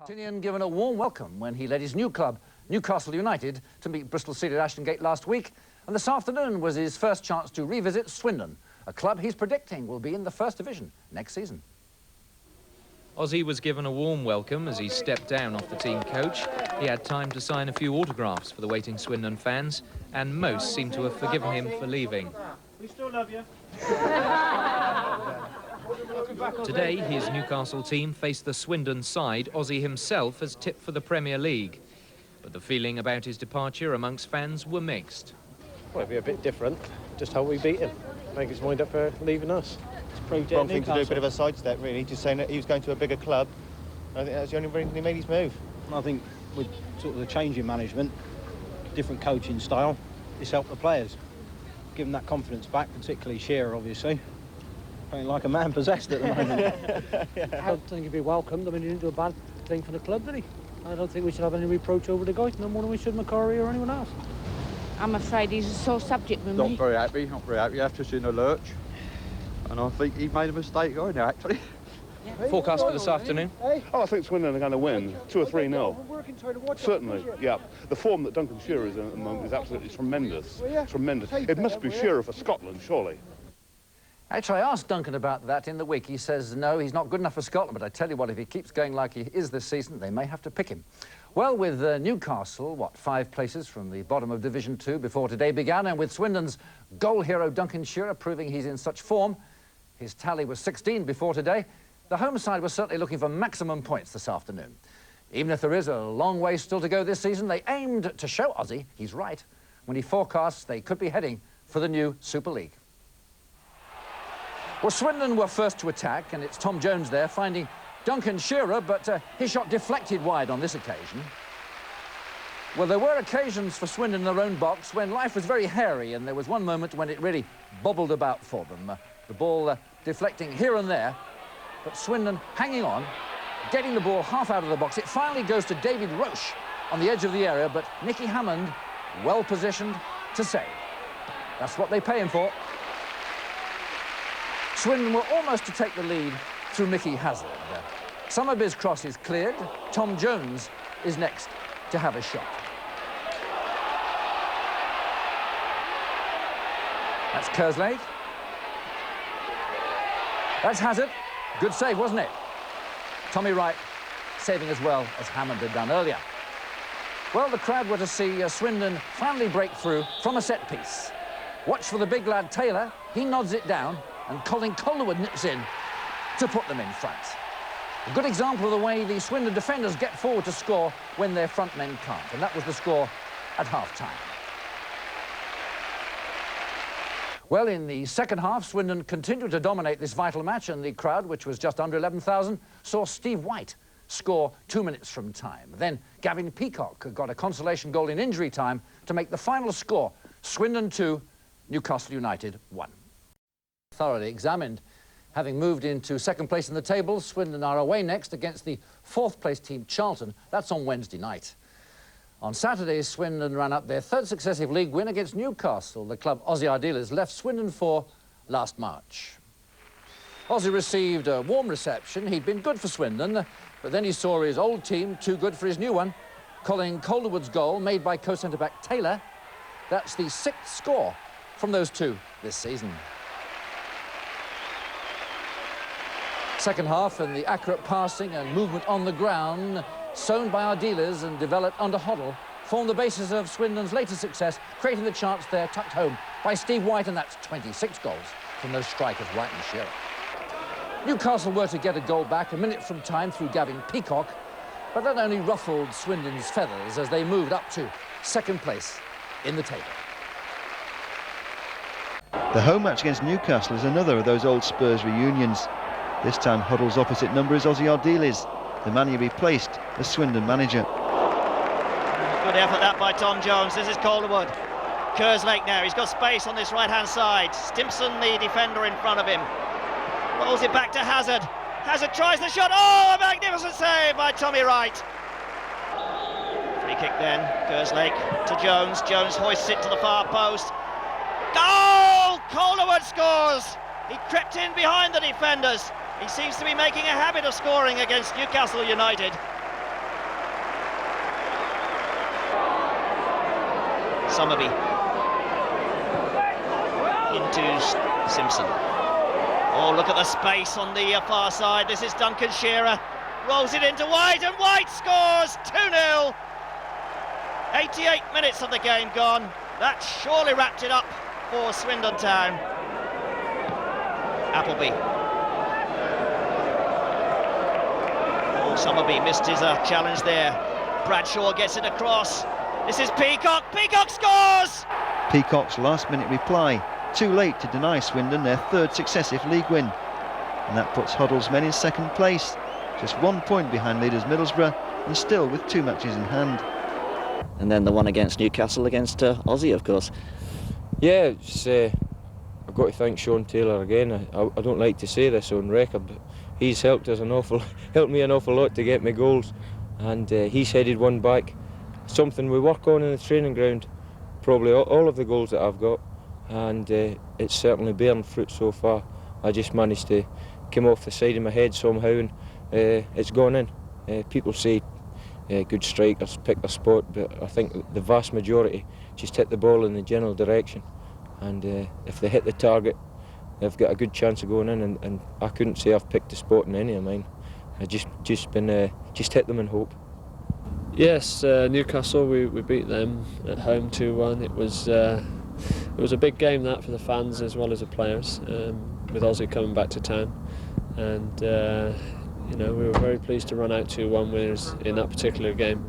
Tinian given a warm welcome when he led his new club, Newcastle United, to meet Bristol City at Ashton Gate last week. And this afternoon was his first chance to revisit Swindon, a club he's predicting will be in the First Division next season. Ossie was given a warm welcome as he stepped down off the team coach. He had time to sign a few autographs for the waiting Swindon fans, and most seemed to have forgiven him for leaving. We still love you. Today, his Newcastle team faced the Swindon side Ossie himself has tipped for the Premier League. But the feeling about his departure amongst fans were mixed. Well, it'll be a bit different. Just hope we beat him. Make his mind up for leaving us. It's proved Wrong thing to do, a bit of a sidestep, really, just saying that he was going to a bigger club. I think that's the only reason he made his move. I think with sort of the change in management, different coaching style, it's helped the players. Give them that confidence back, particularly Shearer, obviously. Playing like a man possessed at the moment. I don't think he'd be welcomed. I mean, he didn't do a bad thing for the club, did he? I don't think we should have any reproach over the guy, no more than we should McCurry or anyone else. I'm afraid he's a sore subject with Not me. very happy, just in a lurch. And I think he made a mistake going there, actually. Forecast for this afternoon? Oh, I think Swindon are going to win 2 or 3-0. Certainly, yeah. The form that Duncan Shearer is in at the moment is absolutely tremendous. Tremendous. It must be Shearer for Scotland, surely. Actually, I asked Duncan about that in the week. He says, no, he's not good enough for Scotland, but I tell you what, if he keeps going like he is this season, they may have to pick him. Well, with Newcastle, 5 places from the bottom of Division 2 before today began, and with Swindon's goal hero Duncan Shearer proving he's in such form, his tally was 16 before today, the home side was certainly looking for maximum points this afternoon. Even if there is a long way still to go this season, they aimed to show Ossie he's right when he forecasts they could be heading for the new Super League. Well, Swindon were first to attack, and it's Tom Jones there finding Duncan Shearer, but his shot deflected wide on this occasion. Well, there were occasions for Swindon in their own box when life was very hairy, and there was one moment when it really bobbled about for them. The ball deflecting here and there, but Swindon hanging on, getting the ball half out of the box. It finally goes to David Roche on the edge of the area, but Nicky Hammond well positioned to save. That's what they pay him for. Swindon were almost to take the lead through Mickey Hazard. Summerbys' cross is cleared. Tom Jones is next to have a shot. That's Kerslake. That's Hazard. Good save, wasn't it? Tommy Wright saving as well as Hammond had done earlier. Well, the crowd were to see Swindon finally break through from a set piece. Watch for the big lad Taylor. He nods it down, and Colin Calderwood nips in to put them in front. A good example of the way the Swindon defenders get forward to score when their front men can't, and that was the score at half-time. Well, in the second half, Swindon continued to dominate this vital match, and the crowd, which was just under 11,000, saw Steve White score 2 minutes from time. Then Gavin Peacock got a consolation goal in injury time to make the final score Swindon 2, Newcastle United 1. Thoroughly examined. Having moved into second place in the table, Swindon are away next against the 4th place team Charlton. That's on Wednesday night. On Saturday, Swindon ran up their 3rd successive league win against Newcastle. The club Osi Ardiles left Swindon 4 last March. Ossie received a warm reception. He'd been good for Swindon, but then he saw his old team too good for his new one. Colin Calderwood's goal, made by co-centre-back Taylor. That's the 6th score from those two this season. Second half, and the accurate passing and movement on the ground, sown by Ardiles and developed under Hoddle, formed the basis of Swindon's latest success, creating the chance there tucked home by Steve White, and that's 26 goals from those strikers, White and Shearer. Newcastle were to get a goal back a minute from time through Gavin Peacock, but that only ruffled Swindon's feathers as they moved up to second place in the table. The home match against Newcastle is another of those old Spurs reunions. This time Hoddle's opposite number is Osi Ardiles, the man he replaced as Swindon manager. Good effort that by Tom Jones. This is Calderwood. Kerslake now, he's got space on this right-hand side. Stimpson, the defender, in front of him. Rolls it back to Hazard. Hazard tries the shot. Oh, a magnificent save by Tommy Wright. Free kick then, Kerslake to Jones. Jones hoists it to the far post. Goal! Calderwood scores! He crept in behind the defenders. He seems to be making a habit of scoring against Newcastle United. Summerby into Simpson. Oh, look at the space on the far side. This is Duncan Shearer. Rolls it into White, and White scores 2-0. 88 minutes of the game gone. That surely wrapped it up for Swindon Town. Appleby. Oh, Summerby missed his challenge there. Bradshaw gets it across. This is Peacock. Peacock scores! Peacock's last-minute reply, too late to deny Swindon their third successive league win. And that puts Huddle's men in second place, just 1 point behind leaders Middlesbrough, and still with 2 matches in hand. And then the one against Newcastle against Ossie, of course. Yeah, I've got to thank Sean Taylor again. I don't like to say this on record, but he's helped me an awful lot to get my goals, and he's headed one back. Something we work on in the training ground, probably all of the goals that I've got, and it's certainly bearing fruit so far. I just managed to come off the side of my head somehow, and it's gone in. People say good strikers pick their spot, but I think the vast majority just hit the ball in the general direction, and if they hit the target, they've got a good chance of going in. And I couldn't say I've picked a spot in any of mine. I just hit them and hope. Yes, Newcastle, we beat them at home 2-1. It was a big game, that, for the fans as well as the players, with Ossie coming back to town, and you know, we were very pleased to run out 2-1 winners in that particular game.